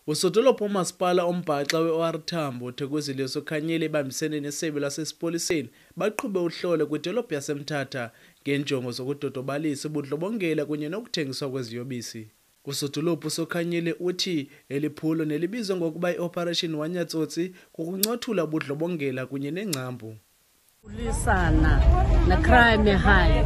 Usodolophu umasipala ombhaxa we-OR Tambo uthokozile Sokhanyile ebambisene nesebe lasesipoliseni baqhube uhlolo kwidolophu yaseMthatha ngenjongo zokudodobalisa ubudlobongela kunye nokuthengiswa kweziyobisi. Usodolophu Sokhanyile uthi eliphulo nelibizwa ngokuba i-Operation Wanyatsotsi kukuncothula ubudlobongela kunye nengcambu. Ulisana ne-crime high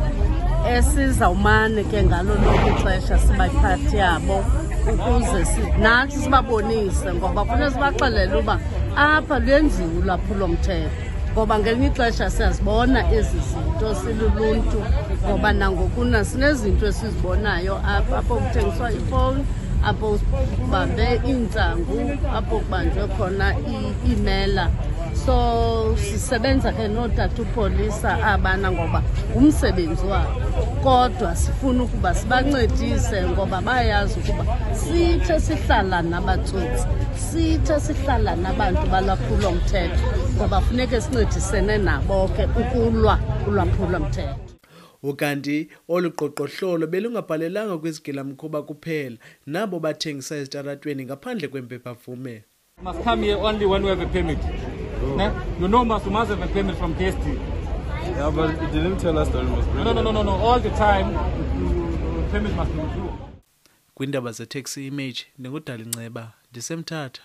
esizawumane ke ngalo lonke ixesha sibaphathi yabo ukuze nathi sibabonise ngoba kufanele sibaxelele uba apha lwenziwe ulwaphulomthetho ngoba ngelinye ixesha siyazibona ezi zinto siluluntu ngoba nangokuna sinezinto esizibonayo apha apho kuthengiswa ifowuni, apho kubambe iintsangu, apho kubanjwe khona iimela. So sisebenza ke notata upolisa abana ngoba umsebenzi wabo kodwa sifuna ukuba sibancedise ngoba bayazi ukuba sithe sihlala nabatsotsi, sithe sihlala nabantu balwaphulomthetho ngoba funeke sincedisene nabo ke ukulwa ulwaphulomthetho. Ukanti olu qoqohlolo belungabhalelanga kwizigilamkhuba kuphela nabo bathengisa ezitaratweni ngaphandle kwempephavume. Must come here only when we have a permit. You know, must have a permit from KST. Yeah, but it didn't tell us that it was brilliant. No. All the time, the permit must be reviewed. Kwindaba ze taxi image, ndingudala Nceba, ndisemthatha.